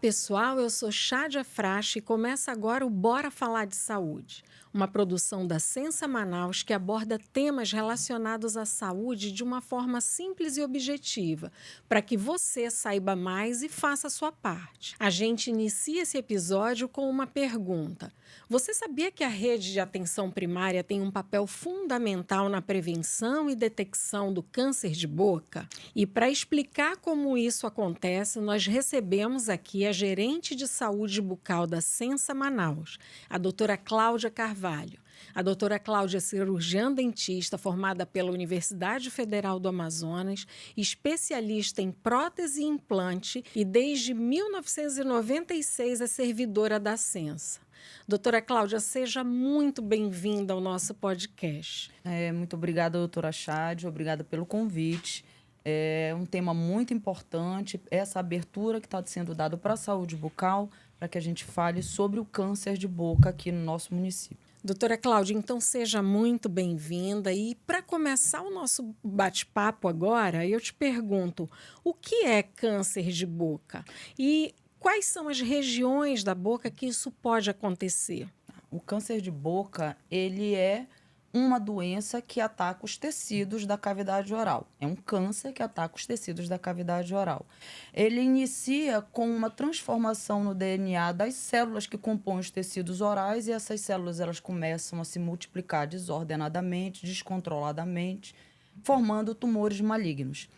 pessoal, eu sou Chádia Frache e começa agora o Bora Falar de Saúde, uma produção da Sensa Manaus que aborda temas relacionados à saúde de uma forma simples e objetiva, para que você saiba mais e faça a sua parte. A gente inicia esse episódio com uma pergunta. Você sabia que a rede de atenção primária tem um papel fundamental na prevenção e detecção do câncer de boca? E para explicar como isso acontece, nós recebemos aqui a gerente de saúde bucal da Sensa Manaus, a doutora Cláudia Carvalho. A doutora Cláudia é cirurgiã dentista formada pela Universidade Federal do Amazonas, especialista em prótese e implante e desde 1996 é servidora da Sensa. Doutora Cláudia, seja muito bem-vinda ao nosso podcast. Muito obrigada, doutora Chádia, obrigada pelo convite. É um tema muito importante, essa abertura que está sendo dada para a saúde bucal, para que a gente fale sobre o câncer de boca aqui no nosso município. Doutora Cláudia, então seja muito bem-vinda. E para começar o nosso bate-papo agora, eu te pergunto, o que é câncer de boca? E quais são as regiões da boca que isso pode acontecer? O câncer de boca, ele é uma doença que ataca os tecidos da cavidade oral. É um câncer que ataca os tecidos da cavidade oral. Ele inicia com uma transformação no DNA das células que compõem os tecidos orais e essas células elas começam a se multiplicar desordenadamente, descontroladamente, formando tumores malignos.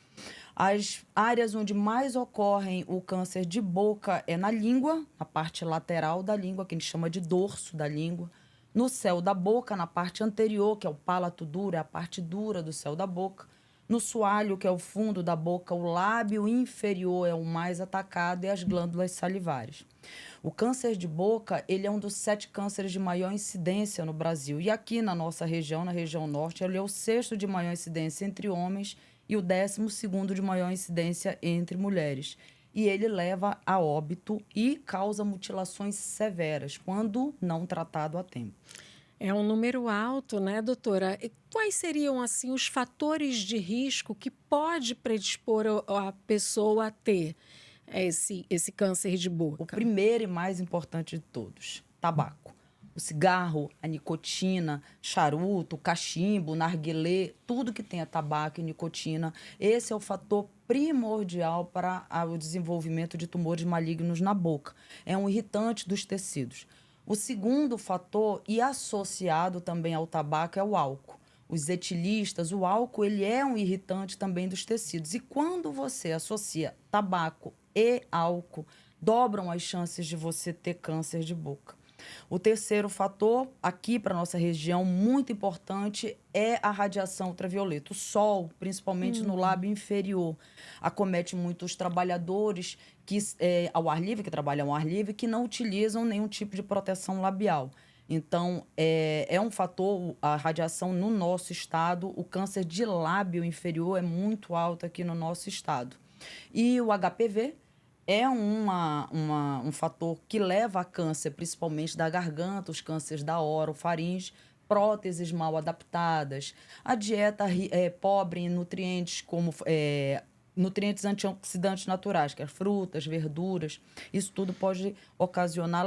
As áreas onde mais ocorrem o câncer de boca é na língua, na parte lateral da língua, que a gente chama de dorso da língua. No céu da boca, na parte anterior, que é o palato duro, é a parte dura do céu da boca. No soalho, que é o fundo da boca, o lábio inferior é o mais atacado e as glândulas salivares. O câncer de boca, ele é um dos 7 cânceres de maior incidência no Brasil. E aqui na nossa região, na região norte, ele é o 6º de maior incidência entre homens e o 12º de maior incidência entre mulheres. E ele leva a óbito e causa mutilações severas, quando não tratado a tempo. É um número alto, né, doutora? E quais seriam, assim, os fatores de risco que pode predispor a pessoa a ter esse câncer de boca? O primeiro e mais importante de todos, tabaco. O cigarro, a nicotina, charuto, cachimbo, narguilé, tudo que tenha tabaco e nicotina, esse é o fator primordial para o desenvolvimento de tumores malignos na boca. É um irritante dos tecidos. O segundo fator, e associado também ao tabaco, é o álcool. Os etilistas, o álcool, ele é um irritante também dos tecidos. E quando você associa tabaco e álcool, dobram as chances de você ter câncer de boca. O terceiro fator, aqui para a nossa região, muito importante, é a radiação ultravioleta. O sol, principalmente no lábio inferior, acomete muitos trabalhadores ao ar livre, que trabalham ao ar livre, que não utilizam nenhum tipo de proteção labial. Então, é um fator, a radiação no nosso estado, o câncer de lábio inferior é muito alto aqui no nosso estado. E o HPV é um fator que leva a câncer, principalmente da garganta, os cânceres da orofaringe, próteses mal adaptadas, a dieta pobre em nutrientes como nutrientes antioxidantes naturais, que é frutas, verduras, isso tudo pode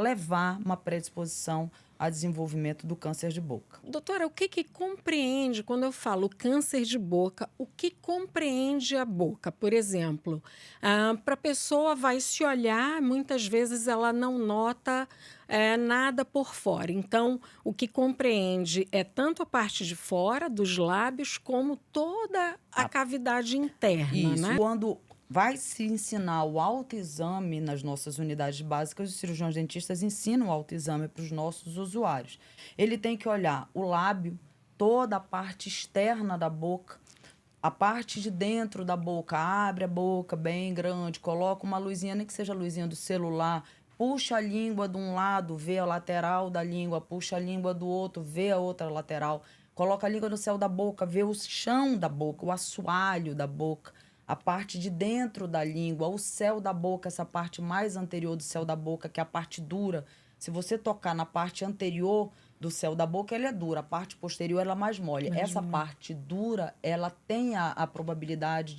levar uma predisposição a desenvolvimento do câncer de boca. Doutora, o que compreende, quando eu falo câncer de boca, o que compreende a boca? Por exemplo, para a pessoa vai se olhar, muitas vezes ela não nota nada por fora. Então, o que compreende é tanto a parte de fora dos lábios, como toda a cavidade interna, isso, né? Quando vai se ensinar o autoexame nas nossas unidades básicas, os cirurgiões dentistas ensinam o autoexame para os nossos usuários. Ele tem que olhar o lábio, toda a parte externa da boca, a parte de dentro da boca. Abre a boca bem grande, coloca uma luzinha, nem que seja a luzinha do celular, puxa a língua de um lado, vê a lateral da língua, puxa a língua do outro, vê a outra lateral, coloca a língua no céu da boca, vê o chão da boca, o assoalho da boca, a parte de dentro da língua, o céu da boca, essa parte mais anterior do céu da boca, que é a parte dura. Se você tocar na parte anterior do céu da boca, ela é dura. A parte posterior, ela é mais mole. Essa parte dura, ela tem a probabilidade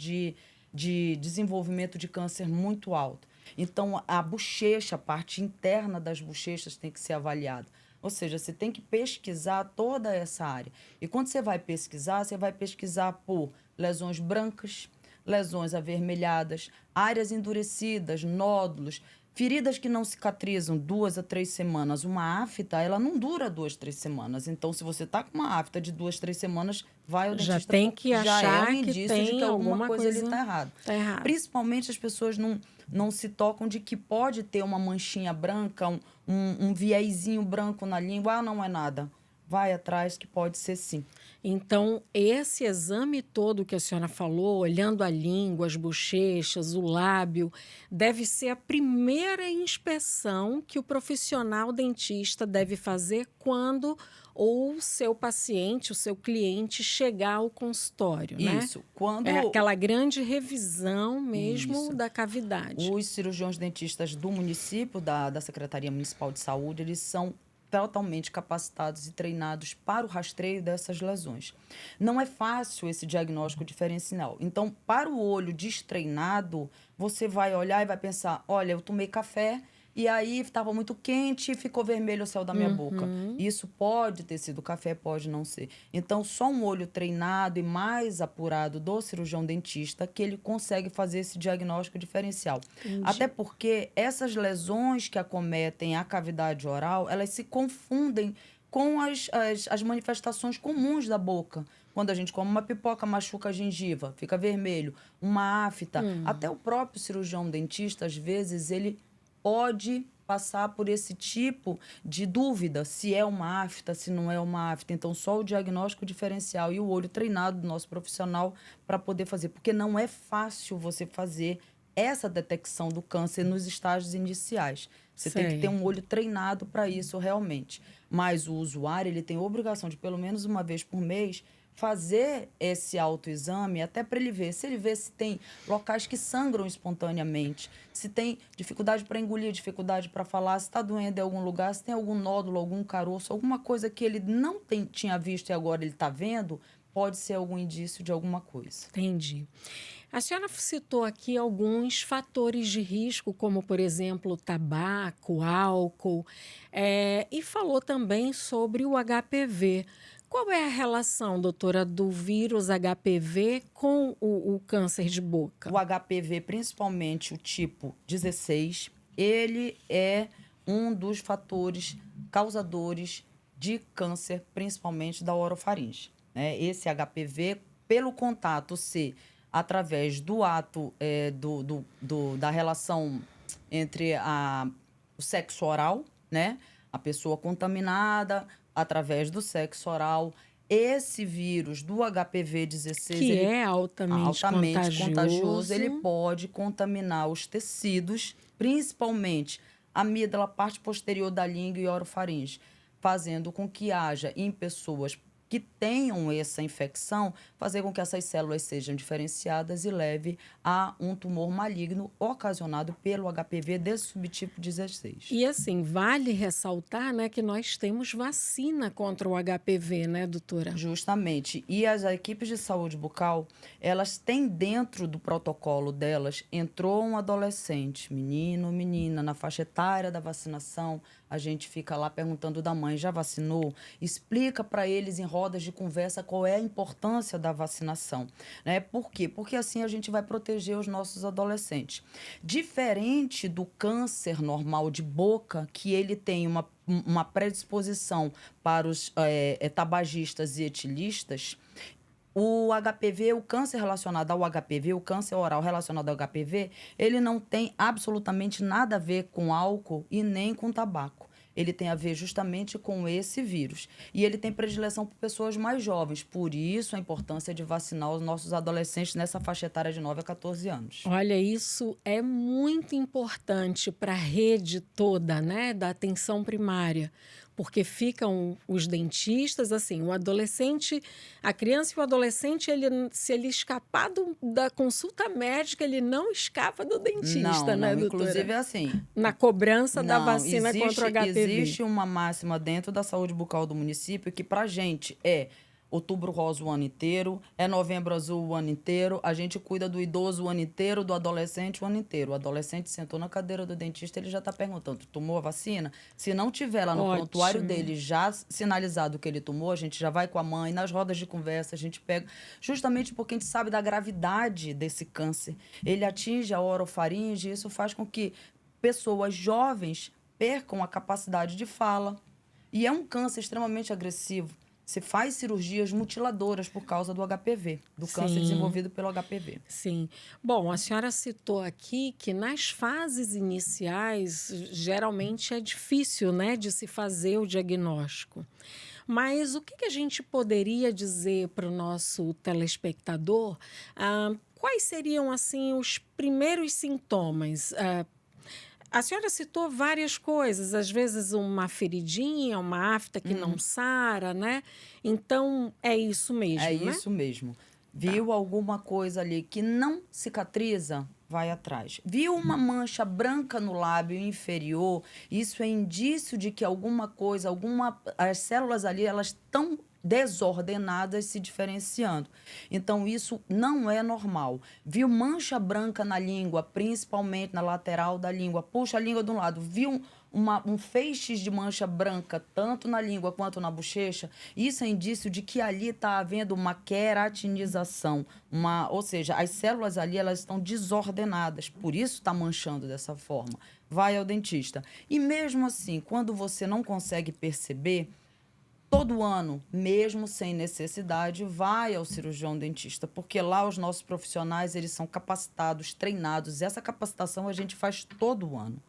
de desenvolvimento de câncer muito alto. Então, a bochecha, a parte interna das bochechas tem que ser avaliada. Ou seja, você tem que pesquisar toda essa área. E quando você vai pesquisar por lesões brancas, lesões avermelhadas, áreas endurecidas, nódulos, feridas que não cicatrizam 2 a 3 semanas. Uma afta, ela não dura 2, 3 semanas. Então, se você está com uma afta de 2, 3 semanas, vai ao Já dentista. tem que Já é achar um que indício de tem que alguma alguma coisa ali coisa está errada. tá errado. Principalmente as pessoas não se tocam de que pode ter uma manchinha branca, um viezinho branco na língua. Ah, não é nada. Vai atrás que pode ser sim. Então, esse exame todo que a senhora falou, olhando a língua, as bochechas, o lábio, deve ser a primeira inspeção que o profissional dentista deve fazer quando o seu paciente, o seu cliente chegar ao consultório, né? Isso. Quando É aquela grande revisão mesmo Isso. da cavidade. Os cirurgiões dentistas do município, da Secretaria Municipal de Saúde, eles são totalmente capacitados e treinados para o rastreio dessas lesões. Não é fácil esse diagnóstico diferencial. Então, para o olho destreinado, você vai olhar e vai pensar, olha, eu tomei café e aí estava muito quente e ficou vermelho o céu da minha boca. Isso pode ter sido café, pode não ser. Então, só um olho treinado e mais apurado do cirurgião dentista que ele consegue fazer esse diagnóstico diferencial. Até porque essas lesões que acometem a cavidade oral, elas se confundem com as manifestações comuns da boca. Quando a gente come uma pipoca, machuca a gengiva, fica vermelho, uma afta. Até o próprio cirurgião dentista, às vezes, ele pode passar por esse tipo de dúvida, se é uma afta, se não é uma afta. Então, só o diagnóstico diferencial e o olho treinado do nosso profissional para poder fazer. Porque não é fácil você fazer essa detecção do câncer nos estágios iniciais. Você tem que ter um olho treinado para isso realmente. Mas o usuário, ele tem a obrigação de, pelo menos uma vez por mês, fazer esse autoexame até para ele ver. Se ele vê se tem locais que sangram espontaneamente, se tem dificuldade para engolir, dificuldade para falar, se está doendo em algum lugar, se tem algum nódulo, algum caroço, alguma coisa que ele não tinha visto e agora ele está vendo, pode ser algum indício de alguma coisa. Entendi. A senhora citou aqui alguns fatores de risco, como, por exemplo, tabaco, álcool, e falou também sobre o HPV. Qual é a relação, doutora, do vírus HPV com o câncer de boca? O HPV, principalmente o tipo 16, ele é um dos fatores causadores de câncer, principalmente da orofaringe, né? Esse HPV, pelo contato ser através do ato da relação entre o sexo oral, né? A pessoa contaminada através do sexo oral. Esse vírus do HPV-16... Que é altamente contagioso. Ele pode contaminar os tecidos, principalmente a amígdala, parte posterior da língua e orofaringe, fazendo com que haja em pessoas que tenham essa infecção, fazer com que essas células sejam diferenciadas e leve a um tumor maligno ocasionado pelo HPV desse subtipo 16. E assim, vale ressaltar, né, que nós temos vacina contra o HPV, né, doutora? Justamente. E as equipes de saúde bucal, elas têm dentro do protocolo delas, entrou um adolescente, menino ou menina, na faixa etária da vacinação, a gente fica lá perguntando da mãe, já vacinou? Explica para eles em rodas de conversa qual é a importância da vacinação, né? Por quê? Porque assim a gente vai proteger os nossos adolescentes. Diferente do câncer normal de boca, que ele tem uma predisposição para os tabagistas e etilistas, o HPV, o câncer relacionado ao HPV, o câncer oral relacionado ao HPV, ele não tem absolutamente nada a ver com álcool e nem com tabaco. Ele tem a ver justamente com esse vírus. E ele tem predileção por pessoas mais jovens. Por isso, a importância de vacinar os nossos adolescentes nessa faixa etária de 9 a 14 anos. Olha, isso é muito importante para a rede toda, né, da atenção primária. Porque ficam os dentistas, assim, o adolescente, a criança e o adolescente, se ele escapar da consulta médica, ele não escapa do dentista, né, doutora? Inclusive é assim. Na cobrança da vacina contra o HPV. Existe uma máxima dentro da saúde bucal do município que, pra gente, Outubro Rosa o ano inteiro, é Novembro Azul o ano inteiro, a gente cuida do idoso o ano inteiro, do adolescente o ano inteiro. O adolescente sentou na cadeira do dentista, ele já está perguntando, tu tomou a vacina? Se não tiver lá no prontuário Ótimo. dele já sinalizado que ele tomou, a gente já vai com a mãe, nas rodas de conversa, a gente pega, justamente porque a gente sabe da gravidade desse câncer. Ele atinge a orofaringe, e isso faz com que pessoas jovens percam a capacidade de fala. E é um câncer extremamente agressivo. Se faz cirurgias mutiladoras por causa do HPV, do câncer Sim. desenvolvido pelo HPV. Sim. Bom, a senhora citou aqui que nas fases iniciais, geralmente é difícil, né, de se fazer o diagnóstico. Mas o que a gente poderia dizer para o nosso telespectador? Quais seriam, assim, os primeiros sintomas? A senhora citou várias coisas, às vezes uma feridinha, uma afta que não sara, né? Então, é isso mesmo, É né? isso mesmo. Viu alguma coisa ali que não cicatriza, vai atrás. Viu uma mancha branca no lábio inferior, isso é indício de que alguma coisa, as células ali, elas estão desordenadas se diferenciando. Então, isso não é normal. Viu mancha branca na língua, principalmente na lateral da língua, puxa a língua de um lado, viu um feixe de mancha branca, tanto na língua quanto na bochecha, isso é indício de que ali está havendo uma queratinização, ou seja, as células ali elas estão desordenadas, por isso está manchando dessa forma. Vai ao dentista. E mesmo assim, quando você não consegue perceber, todo ano, mesmo sem necessidade, vai ao cirurgião dentista, porque lá os nossos profissionais eles são capacitados, treinados, e essa capacitação a gente faz todo ano.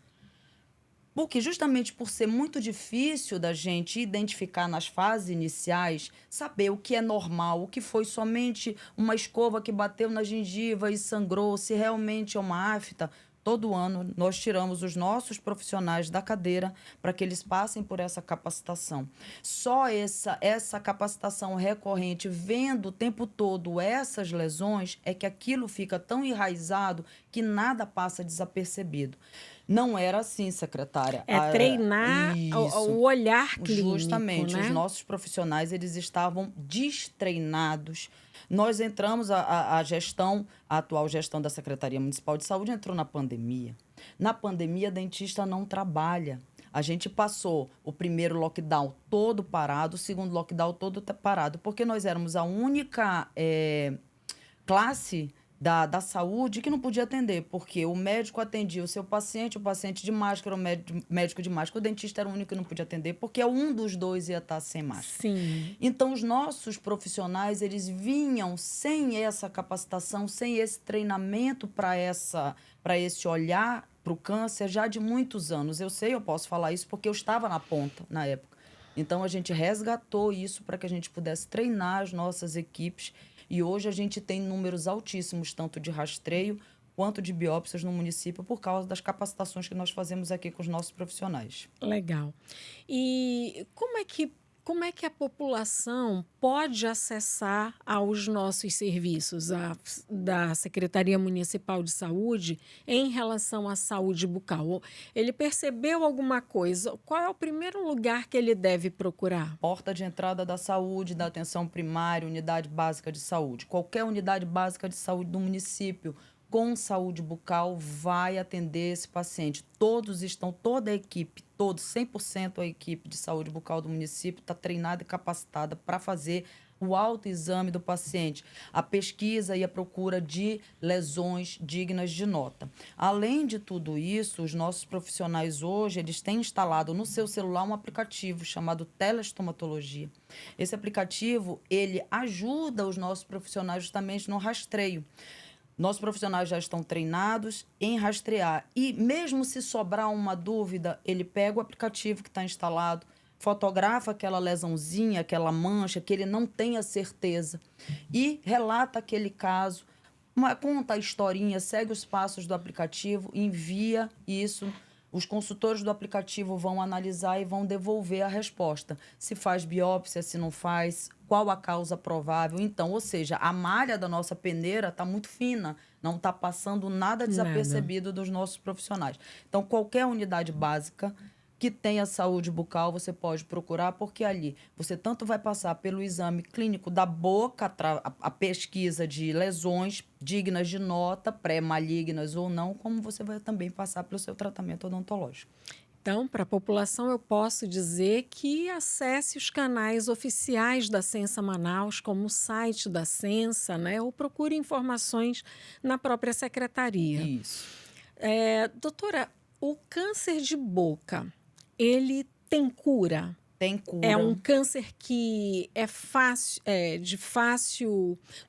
Porque justamente por ser muito difícil da gente identificar nas fases iniciais, saber o que é normal, o que foi somente uma escova que bateu na gengiva e sangrou, se realmente é uma afta, todo ano nós tiramos os nossos profissionais da cadeira para que eles passem por essa capacitação. Só essa capacitação recorrente, vendo o tempo todo essas lesões, é que aquilo fica tão enraizado que nada passa desapercebido. Não era assim, secretária. É treinar o olhar clínico, Justamente, os né? nossos profissionais, eles estavam destreinados. Nós entramos, a atual gestão da Secretaria Municipal de Saúde entrou na pandemia. Na pandemia, dentista não trabalha. A gente passou o primeiro lockdown todo parado, o segundo lockdown todo parado, porque nós éramos a única classe da saúde que não podia atender, porque o médico atendia o paciente de máscara, o médico de máscara, o dentista era o único que não podia atender, porque um dos dois ia estar sem máscara. Sim. Então, os nossos profissionais, eles vinham sem essa capacitação, sem esse treinamento para esse olhar para o câncer já de muitos anos. Eu posso falar isso porque eu estava na ponta na época. Então, a gente resgatou isso para que a gente pudesse treinar as nossas equipes. E hoje a gente tem números altíssimos, tanto de rastreio quanto de biópsias no município, por causa das capacitações que nós fazemos aqui com os nossos profissionais. Legal. E como é que a população pode acessar aos nossos serviços da Secretaria Municipal de Saúde em relação à saúde bucal? Ele percebeu alguma coisa? Qual é o primeiro lugar que ele deve procurar? Porta de entrada da saúde, da atenção primária, unidade básica de saúde. Qualquer unidade básica de saúde do município com saúde bucal vai atender esse paciente. Toda a equipe, 100% a equipe de saúde bucal do município está treinada e capacitada para fazer o autoexame do paciente, a pesquisa e a procura de lesões dignas de nota. Além de tudo isso, os nossos profissionais hoje, eles têm instalado no seu celular um aplicativo chamado Telestomatologia. Esse aplicativo, ele ajuda os nossos profissionais justamente no rastreio. Nossos profissionais já estão treinados em rastrear. E mesmo se sobrar uma dúvida, ele pega o aplicativo que está instalado, fotografa aquela lesãozinha, aquela mancha, que ele não tenha certeza, e relata aquele caso, conta a historinha, segue os passos do aplicativo, envia isso. Os consultores do aplicativo vão analisar e vão devolver a resposta. Se faz biópsia, se não faz, qual a causa provável. Então, ou seja, a malha da nossa peneira está muito fina, não está passando nada desapercebido dos nossos profissionais. Então, qualquer unidade básica que tenha saúde bucal, você pode procurar, porque ali você tanto vai passar pelo exame clínico da boca, a pesquisa de lesões dignas de nota, pré-malignas ou não, como você vai também passar pelo seu tratamento odontológico. Então, para a população, eu posso dizer que acesse os canais oficiais da Sensa Manaus, como o site da Sensa, né? Ou procure informações na própria secretaria. Isso. Doutora, o câncer de boca, ele tem cura? Tem cura. É um câncer que é fácil,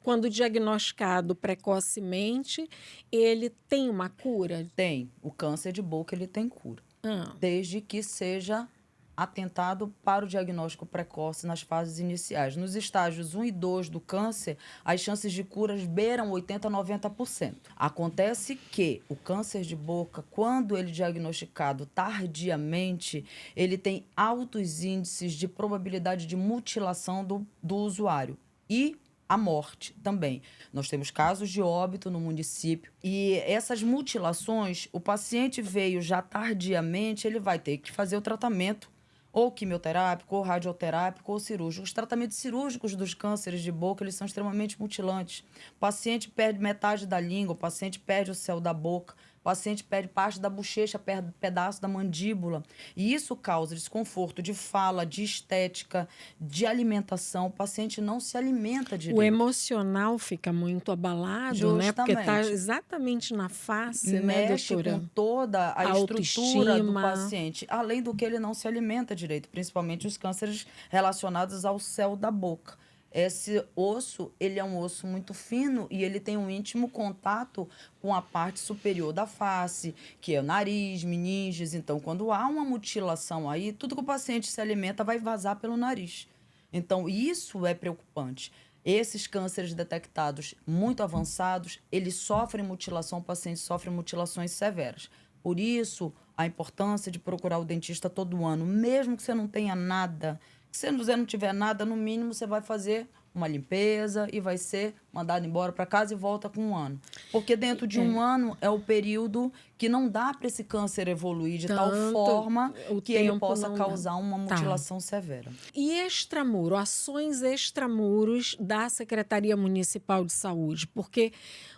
quando diagnosticado precocemente, ele tem uma cura? Tem. O câncer de boca, ele tem cura. Ah. Desde que seja atentado para o diagnóstico precoce nas fases iniciais. Nos estágios 1 e 2 do câncer, as chances de curas beiram 80% a 90%. Acontece que o câncer de boca, quando ele é diagnosticado tardiamente, ele tem altos índices de probabilidade de mutilação do usuário e a morte também. Nós temos casos de óbito no município e essas mutilações, o paciente veio já tardiamente, ele vai ter que fazer o tratamento ou quimioterápico, ou radioterápico, ou cirúrgico. Os tratamentos cirúrgicos dos cânceres de boca, eles são extremamente mutilantes. O paciente perde metade da língua, o paciente perde o céu da boca, o paciente perde parte da bochecha, perde pedaço da mandíbula. E isso causa desconforto de fala, de estética, de alimentação. O paciente não se alimenta direito. O emocional fica muito abalado, né? Porque está Justamente. exatamente na face, né, Mexe doutora? com toda a estrutura do Autoestima. paciente, além do que ele não se alimenta direito, principalmente os cânceres relacionados ao céu da boca. Esse osso, ele é um osso muito fino e ele tem um íntimo contato com a parte superior da face, que é o nariz, meninges. Então, quando há uma mutilação aí, tudo que o paciente se alimenta vai vazar pelo nariz. Então, isso é preocupante. Esses cânceres detectados muito avançados, eles sofrem mutilação, o paciente sofre mutilações severas. Por isso, a importância de procurar o dentista todo ano, mesmo que você não tenha nada. Se você não tiver nada, no mínimo você vai fazer uma limpeza e vai ser mandado embora para casa e volta com 1 ano. Porque dentro de 1 ano é o período que não dá para esse câncer evoluir de tal forma que ele possa causar uma mutilação severa. E extramuro, ações extramuros da Secretaria Municipal de Saúde? Porque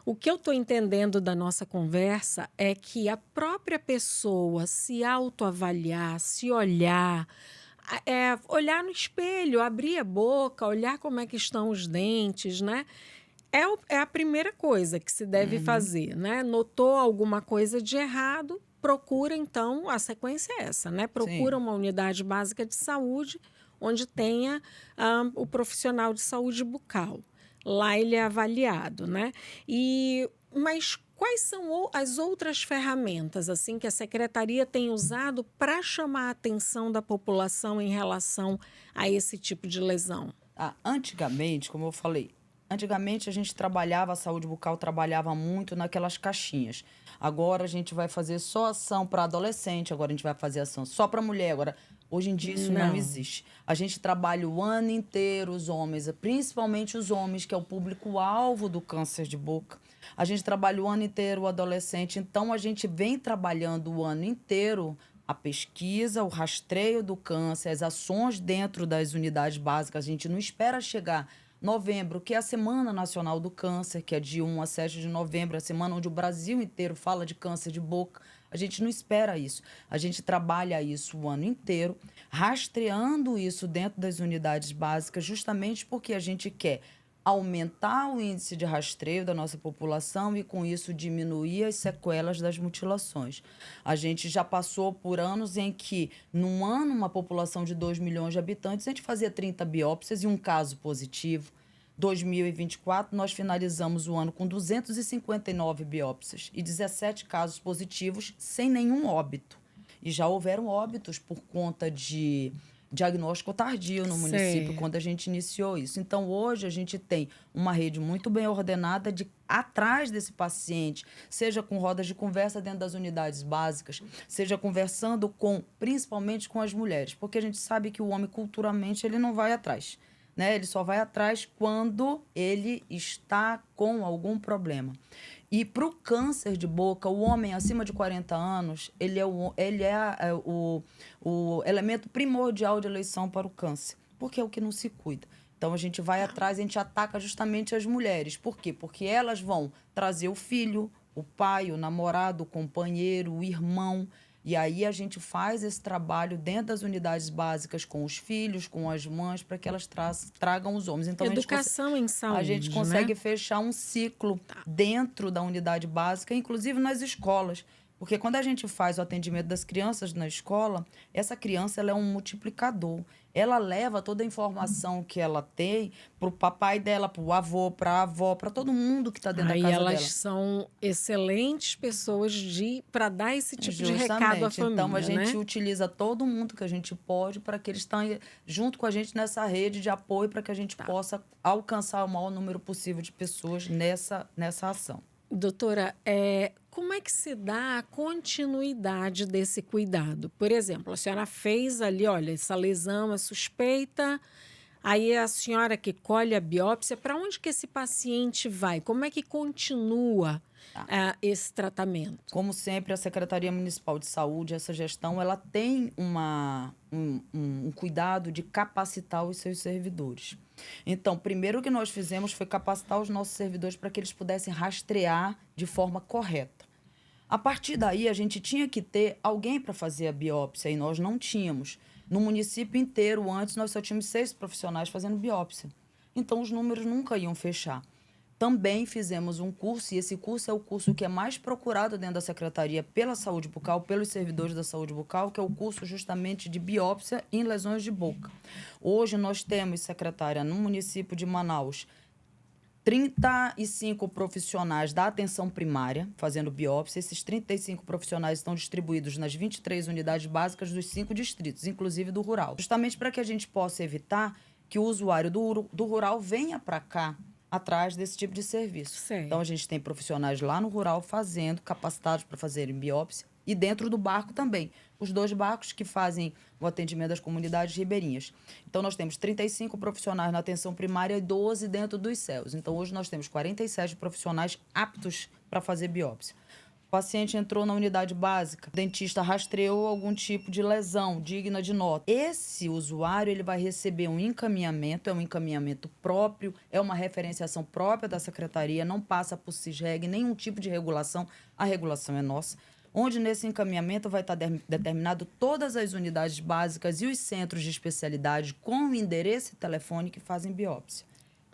o que eu estou entendendo da nossa conversa é que a própria pessoa se autoavaliar, se olhar, olhar no espelho, abrir a boca, olhar como é que estão os dentes, né? É a primeira coisa que se deve fazer, né? Notou alguma coisa de errado, procura, então, a sequência é essa, né? Procura uma unidade básica de saúde onde tenha o profissional de saúde bucal. Lá ele é avaliado, né? Mas quais são as outras ferramentas assim que a secretaria tem usado para chamar a atenção da população em relação a esse tipo de lesão? Antigamente, como eu falei, antigamente a gente trabalhava, a saúde bucal trabalhava muito naquelas caixinhas. Agora a gente vai fazer só ação para adolescente, agora a gente vai fazer ação só para mulher. Agora, hoje em dia isso não existe. A gente trabalha o ano inteiro os homens, principalmente os homens, que é o público-alvo do câncer de boca. A gente trabalha o ano inteiro o adolescente, então a gente vem trabalhando o ano inteiro a pesquisa, o rastreio do câncer, as ações dentro das unidades básicas. A gente não espera chegar novembro, que é a Semana Nacional do Câncer, que é de 1 a 7 de novembro, a semana onde o Brasil inteiro fala de câncer de boca. A gente não espera isso. A gente trabalha isso o ano inteiro, rastreando isso dentro das unidades básicas, justamente porque a gente quer aumentar o índice de rastreio da nossa população e, com isso, diminuir as sequelas das mutilações. A gente já passou por anos em que, num ano, uma população de 2 milhões de habitantes, a gente fazia 30 biópsias e um caso positivo. 2024, nós finalizamos o ano com 259 biópsias e 17 casos positivos sem nenhum óbito. E já houveram óbitos por conta de diagnóstico tardio no município, quando a gente iniciou isso. Então, hoje, a gente tem uma rede muito bem ordenada de atrás desse paciente, seja com rodas de conversa dentro das unidades básicas, seja conversando principalmente com as mulheres, porque a gente sabe que o homem, culturalmente, ele não vai atrás. né? Ele só vai atrás quando ele está com algum problema. E para o câncer de boca, o homem acima de 40 anos, o elemento primordial de eleição para o câncer, porque é o que não se cuida. Então, a gente vai atrás, a gente ataca justamente as mulheres. Por quê? Porque elas vão trazer o filho, o pai, o namorado, o companheiro, o irmão. E aí a gente faz esse trabalho dentro das unidades básicas com os filhos, com as mães, para que elas tragam os homens. Então, Educação em saúde, a gente consegue, né? fechar um ciclo dentro da unidade básica, inclusive nas escolas. Porque quando a gente faz o atendimento das crianças na escola, essa criança ela é um multiplicador. Ela leva toda a informação que ela tem para o papai dela, para o avô, para a avó, para todo mundo que está dentro da Aí casa elas dela. são excelentes pessoas para dar esse tipo de recado à Justamente. família, Então, a gente né? utiliza todo mundo que a gente pode para que eles estejam junto com a gente nessa rede de apoio para que a gente possa alcançar o maior número possível de pessoas nessa ação. Doutora, como é que se dá a continuidade desse cuidado? Por exemplo, a senhora fez ali, olha, essa lesão é suspeita, aí é a senhora que colhe a biópsia, para onde que esse paciente vai? Como é que continua esse tratamento? Como sempre, a Secretaria Municipal de Saúde, essa gestão, ela tem um cuidado de capacitar os seus servidores. Então, primeiro o que nós fizemos foi capacitar os nossos servidores para que eles pudessem rastrear de forma correta. A partir daí, a gente tinha que ter alguém para fazer a biópsia e nós não tínhamos. No município inteiro, antes, nós só tínhamos 6 profissionais fazendo biópsia. Então, os números nunca iam fechar. Também fizemos um curso, e esse curso é o curso que é mais procurado dentro da Secretaria pela Saúde Bucal, pelos servidores da Saúde Bucal, que é o curso justamente de biópsia em lesões de boca. Hoje nós temos, secretária, no município de Manaus, 35 profissionais da atenção primária fazendo biópsia. Esses 35 profissionais estão distribuídos nas 23 unidades básicas dos 5 distritos, inclusive do rural. Justamente para que a gente possa evitar que o usuário do rural venha para cá atrás desse tipo de serviço. Certo. Então, a gente tem profissionais lá no rural fazendo, capacitados para fazerem biópsia, e dentro do barco também. Os 2 barcos que fazem o atendimento das comunidades ribeirinhas. Então, nós temos 35 profissionais na atenção primária e 12 dentro dos céus. Então, hoje nós temos 47 profissionais aptos para fazer biópsia. O paciente entrou na unidade básica, o dentista rastreou algum tipo de lesão digna de nota. Esse usuário ele vai receber um encaminhamento, é um encaminhamento próprio, é uma referenciação própria da secretaria, não passa por CISREG, nenhum tipo de regulação, a regulação é nossa. Onde nesse encaminhamento vai estar determinado todas as unidades básicas e os centros de especialidade com o endereço e telefone que fazem biópsia.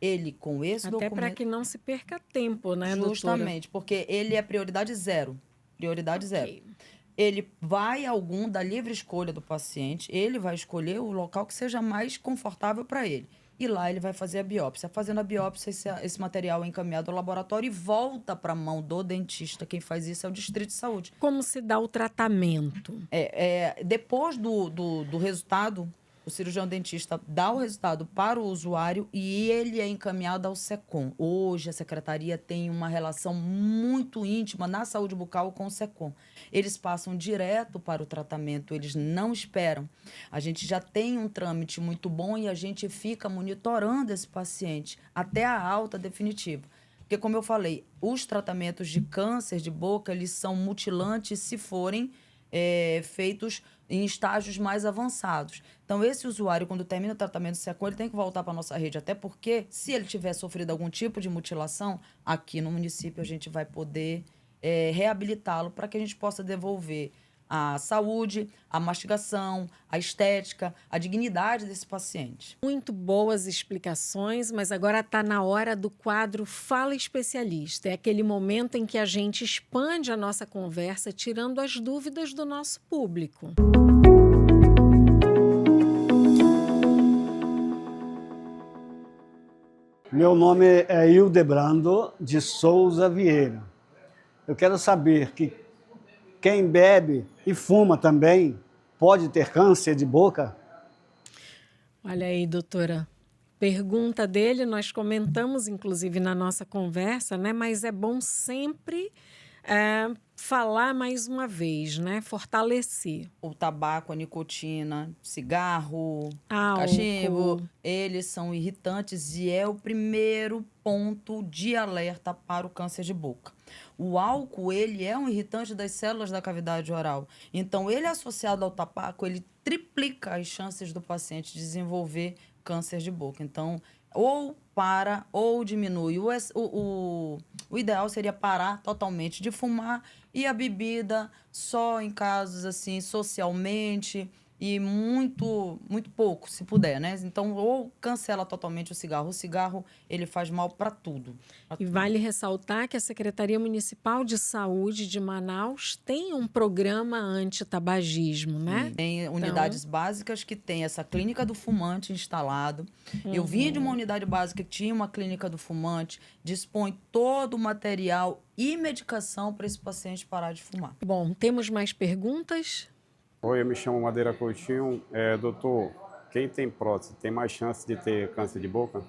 Ele, com esse Até documento... para que não se perca tempo, né, doutora? Justamente, porque ele é prioridade zero. Prioridade zero. Ele vai algum da livre escolha do paciente, ele vai escolher o local que seja mais confortável para ele. E lá ele vai fazer a biópsia. Fazendo a biópsia, esse material é encaminhado ao laboratório e volta para a mão do dentista. Quem faz isso é o Distrito de Saúde. Como se dá o tratamento? Depois do resultado, o cirurgião dentista dá o resultado para o usuário e ele é encaminhado ao SECOM. Hoje, a secretaria tem uma relação muito íntima na saúde bucal com o SECOM. Eles passam direto para o tratamento, eles não esperam. A gente já tem um trâmite muito bom e a gente fica monitorando esse paciente até a alta definitiva. Porque, como eu falei, os tratamentos de câncer de boca, eles são mutilantes se forem feitos em estágios mais avançados. Então, esse usuário, quando termina o tratamento do SECOM, ele tem que voltar para a nossa rede, até porque, se ele tiver sofrido algum tipo de mutilação, aqui no município a gente vai poder reabilitá-lo para que a gente possa devolver a saúde, a mastigação, a estética, a dignidade desse paciente. Muito boas explicações, mas agora está na hora do quadro Fala Especialista. É aquele momento em que a gente expande a nossa conversa, tirando as dúvidas do nosso público. Meu nome é Hildebrando de Souza Vieira. Eu quero saber que quem bebe e fuma também pode ter câncer de boca? Olha aí, doutora. Pergunta dele, nós comentamos, inclusive, na nossa conversa, né? Mas é bom sempre falar mais uma vez, né? Fortalecer. O tabaco, a nicotina, cigarro, Álcool. cachimbo, eles são irritantes e é o primeiro ponto de alerta para o câncer de boca. O álcool, ele é um irritante das células da cavidade oral. Então, ele associado ao tabaco, ele triplica as chances do paciente desenvolver câncer de boca. Então, ou para ou diminui. O ideal seria parar totalmente de fumar e a bebida só em casos assim, socialmente e muito pouco, se puder, né? Então, ou cancela totalmente o cigarro. O cigarro, ele faz mal para tudo. Pra E tudo. vale ressaltar que a Secretaria Municipal de Saúde de Manaus tem um programa antitabagismo, né? Tem unidades básicas que tem essa clínica do fumante instalado. Eu vim de uma unidade básica que tinha uma clínica do fumante, dispõe todo o material e medicação para esse paciente parar de fumar. Bom, temos mais perguntas? Oi, eu me chamo Madeira Coutinho. Doutor, quem tem prótese tem mais chance de ter câncer de boca?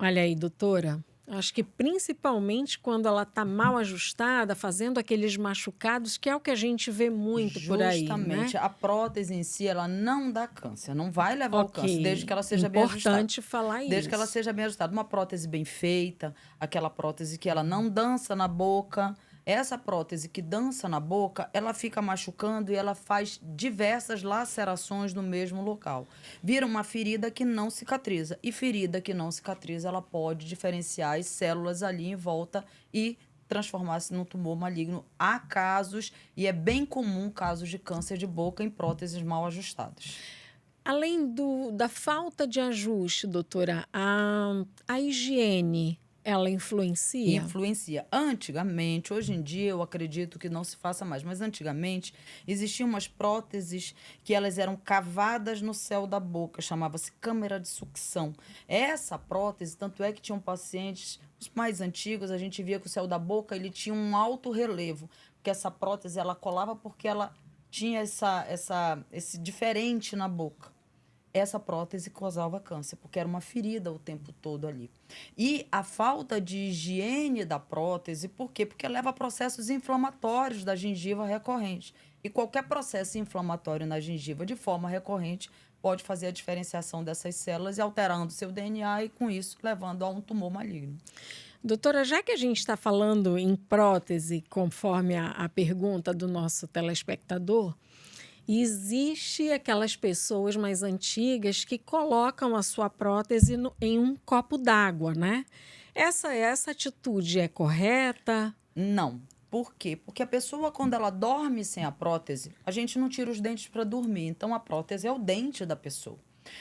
Olha aí, doutora. Acho que principalmente quando ela está mal ajustada, fazendo aqueles machucados, que é o que a gente vê muito por aí, Justamente. né? A prótese em si, ela não dá câncer, não vai levar ao Ok. câncer, desde que ela seja bem ajustada. Importante falar isso. Desde que ela seja bem ajustada. Uma prótese bem feita, aquela prótese que ela não dança na boca. Essa prótese que dança na boca, ela fica machucando e ela faz diversas lacerações no mesmo local. Vira uma ferida que não cicatriza. E ferida que não cicatriza, ela pode diferenciar as células ali em volta e transformar-se num tumor maligno. Há casos, e é bem comum casos de câncer de boca em próteses mal ajustadas. Além da falta de ajuste, doutora, a higiene, ela influencia? Influencia. Antigamente, hoje em dia eu acredito que não se faça mais, mas antigamente existiam umas próteses que elas eram cavadas no céu da boca, chamava-se câmara de sucção. Essa prótese, tanto é que tinham pacientes, os mais antigos, a gente via que o céu da boca ele tinha um alto relevo, porque essa prótese ela colava porque ela tinha esse diferente na boca. Essa prótese causava câncer, porque era uma ferida o tempo todo ali. E a falta de higiene da prótese, por quê? Porque leva a processos inflamatórios da gengiva recorrente. E qualquer processo inflamatório na gengiva de forma recorrente pode fazer a diferenciação dessas células e alterando seu DNA e, com isso, levando a um tumor maligno. Doutora, já que a gente está falando em prótese, conforme a pergunta do nosso telespectador, existe aquelas pessoas mais antigas que colocam a sua prótese em um copo d'água, né? Essa atitude é correta? Não. Por quê? Porque a pessoa, quando ela dorme sem a prótese, a gente não tira os dentes para dormir. Então, a prótese é o dente da pessoa.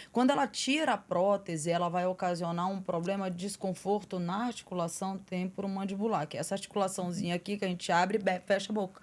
Quando ela tira a prótese, ela vai ocasionar um problema de desconforto na articulação temporomandibular, que é essa articulaçãozinha aqui que a gente abre e fecha a boca.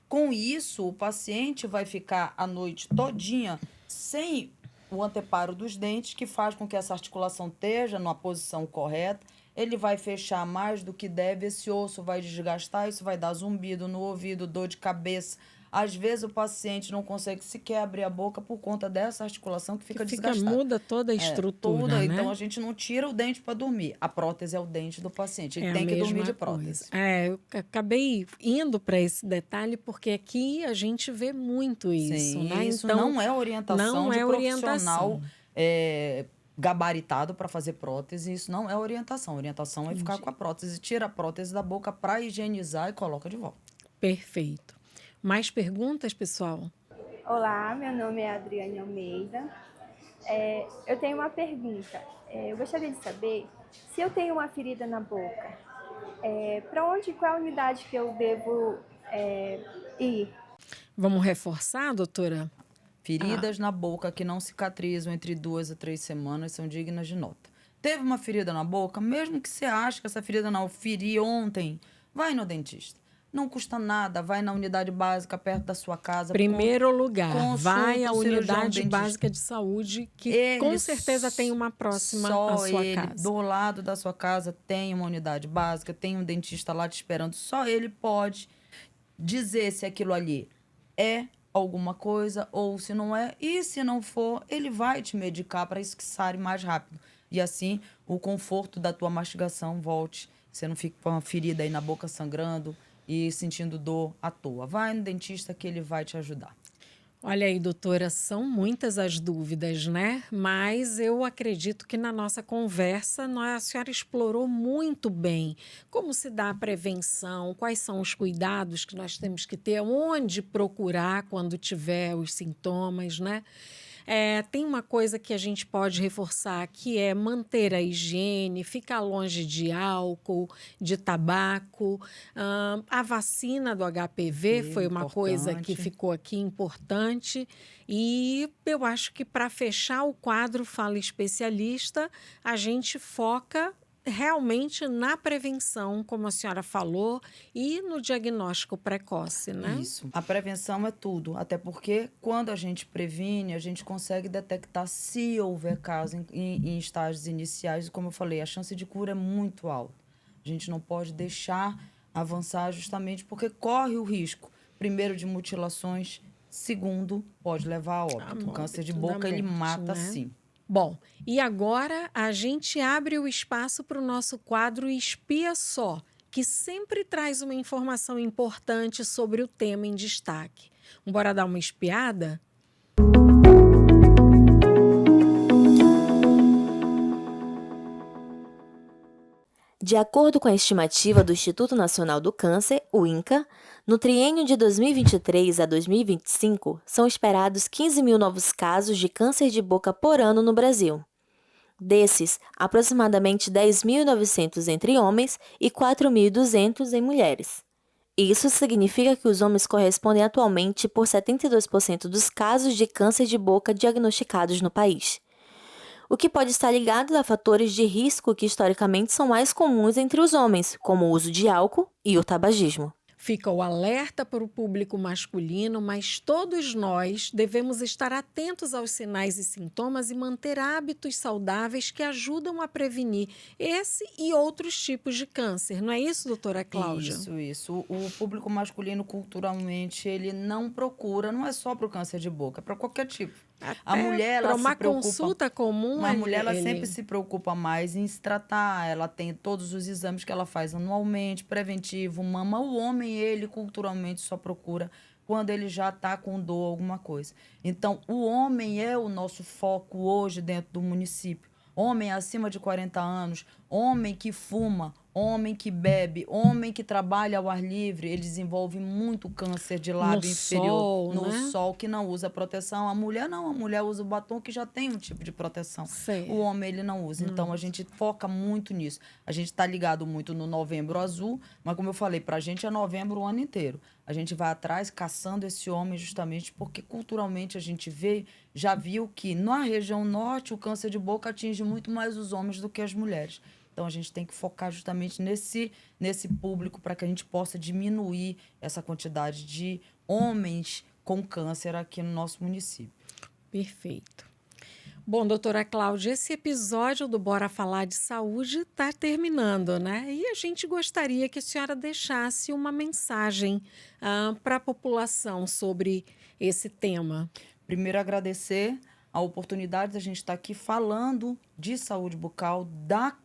Com isso, o paciente vai ficar a noite todinha sem o anteparo dos dentes, que faz com que essa articulação esteja numa posição correta. Ele vai fechar mais do que deve, esse osso vai desgastar, isso vai dar zumbido no ouvido, dor de cabeça. Às vezes o paciente não consegue sequer abrir a boca por conta dessa articulação que fica desgastada. Muda toda a estrutura, né? Então a gente não tira o dente para dormir. A prótese é o dente do paciente. Ele tem que dormir de prótese. Eu acabei indo para esse detalhe porque aqui a gente vê muito isso, Sim, né? isso Então, não é orientação de profissional gabaritado para fazer prótese. Isso não é orientação. A orientação é ficar com a prótese. Tira a prótese da boca para higienizar e coloca de volta. Perfeito. Mais perguntas, pessoal? Olá, meu nome é Adriane Almeida. Eu tenho uma pergunta. Eu gostaria de saber se eu tenho uma ferida na boca, qual a unidade que eu devo ir? Vamos reforçar, doutora? Feridas na boca que não cicatrizam entre 2 a 3 semanas são dignas de nota. Teve uma ferida na boca, mesmo que você ache que essa ferida não feri ontem, vai no dentista. Não custa nada, vai na unidade básica perto da sua casa. Primeiro lugar, vai à unidade dentista básica de saúde, que com certeza tem uma próxima à sua casa. Do lado da sua casa tem uma unidade básica, tem um dentista lá te esperando. Só ele pode dizer se aquilo ali é alguma coisa ou se não é. E se não for, ele vai te medicar para isso que sare mais rápido. E assim, o conforto da tua mastigação volte. Você não fica com uma ferida aí na boca sangrando. e sentindo dor à toa. Vai no dentista que ele vai te ajudar. Olha aí, doutora, são muitas as dúvidas, né? Mas eu acredito que na nossa conversa a senhora explorou muito bem como se dá a prevenção, quais são os cuidados que nós temos que ter, onde procurar quando tiver os sintomas, né? Tem uma coisa que a gente pode reforçar, que é manter a higiene, ficar longe de álcool, de tabaco. A vacina do HPV foi uma coisa que Importante. ficou aqui importante. E eu acho que para fechar o quadro Fala Especialista, a gente foca realmente na prevenção, como a senhora falou, e no diagnóstico precoce, né? Isso. A prevenção é tudo, até porque quando a gente previne, a gente consegue detectar se houver caso em estágios iniciais. E como eu falei, a chance de cura é muito alta. A gente não pode deixar avançar justamente porque corre o risco, primeiro, de mutilações, segundo, pode levar a óbito. O câncer de óbito, da boca, ele morte, mata né? sim. Bom, e agora a gente abre o espaço para o nosso quadro Espia Só, que sempre traz uma informação importante sobre o tema em destaque. Bora dar uma espiada? De acordo com a estimativa do Instituto Nacional do Câncer, o INCA, no triênio de 2023 a 2025, são esperados 15 mil novos casos de câncer de boca por ano no Brasil. Desses, aproximadamente 10.900 entre homens e 4.200 em mulheres. Isso significa que os homens correspondem atualmente por 72% dos casos de câncer de boca diagnosticados no país, o que pode estar ligado a fatores de risco que historicamente são mais comuns entre os homens, como o uso de álcool e o tabagismo. Fica o alerta para o público masculino, mas todos nós devemos estar atentos aos sinais e sintomas e manter hábitos saudáveis que ajudam a prevenir esse e outros tipos de câncer. Não é isso, doutora Cláudia? Isso. O público masculino, culturalmente, ele não procura, não é só para o câncer de boca, é para qualquer tipo. A mulher, ela para uma se preocupa. consulta comum, Uma mulher, ela sempre se preocupa mais em se tratar. Ela tem todos os exames que ela faz anualmente, preventivo, mama. O homem, ele culturalmente só procura quando ele já está com dor, alguma coisa. Então, o homem é o nosso foco hoje dentro do município. Homem acima de 40 anos, homem que fuma, homem que bebe, homem que trabalha ao ar livre, ele desenvolve muito câncer de lábio inferior. No sol, que não usa proteção. A mulher não, a mulher usa o batom que já tem um tipo de proteção. Certo. O homem, ele não usa. Então, a gente foca muito nisso. A gente está ligado muito no Novembro Azul, mas como eu falei, para a gente é novembro o ano inteiro. A gente vai atrás caçando esse homem justamente porque culturalmente a gente já viu que na região norte o câncer de boca atinge muito mais os homens do que as mulheres. Então, a gente tem que focar justamente nesse público para que a gente possa diminuir essa quantidade de homens com câncer aqui no nosso município. Perfeito. Bom, doutora Cláudia, esse episódio do Bora Falar de Saúde está terminando, né? E a gente gostaria que a senhora deixasse uma mensagem para a população sobre esse tema. Primeiro, agradecer a oportunidade de a gente estar aqui falando de saúde bucal,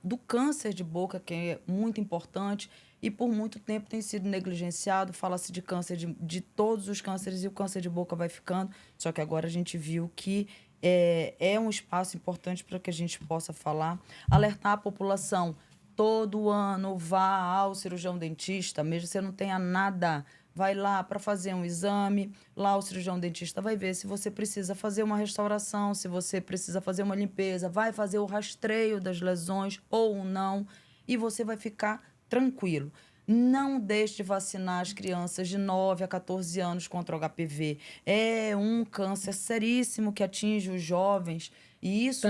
do câncer de boca, que é muito importante e por muito tempo tem sido negligenciado. Fala-se de câncer de todos os cânceres e o câncer de boca vai ficando. Só que agora a gente viu que é um espaço importante para que a gente possa falar, alertar a população. Todo ano vá ao cirurgião dentista, mesmo que você não tenha nada, vai lá para fazer um exame. Lá o cirurgião dentista vai ver se você precisa fazer uma restauração, se você precisa fazer uma limpeza, vai fazer o rastreio das lesões ou não, e você vai ficar tranquilo. Não deixe de vacinar as crianças de 9 a 14 anos contra o HPV. É um câncer seríssimo que atinge os jovens. E isso,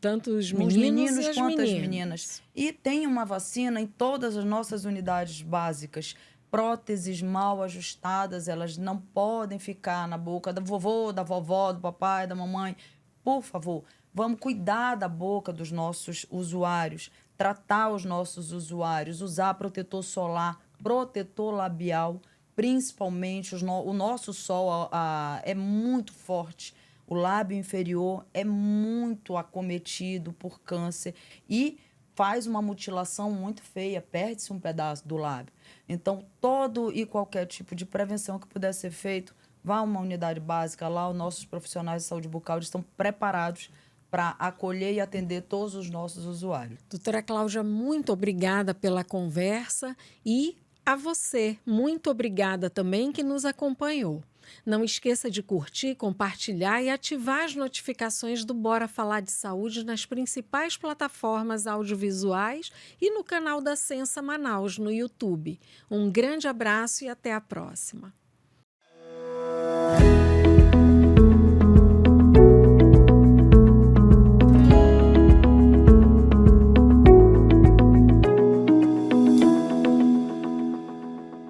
tanto os meninos e as quanto as meninas. meninas. E tem uma vacina em todas as nossas unidades básicas. Próteses mal ajustadas, elas não podem ficar na boca do vovô, da vovó, do papai, da mamãe. Por favor, vamos cuidar da boca dos nossos usuários, tratar os nossos usuários, usar protetor solar, protetor labial, principalmente o nosso sol é muito forte. O lábio inferior é muito acometido por câncer e faz uma mutilação muito feia, perde-se um pedaço do lábio. Então, todo e qualquer tipo de prevenção que puder ser feito, vá a uma unidade básica, lá os nossos profissionais de saúde bucal estão preparados para acolher e atender todos os nossos usuários. Doutora Cláudia, muito obrigada pela conversa e a você, muito obrigada também que nos acompanhou. Não esqueça de curtir, compartilhar e ativar as notificações do Bora Falar de Saúde nas principais plataformas audiovisuais e no canal da Sensa Manaus no YouTube. Um grande abraço e até a próxima.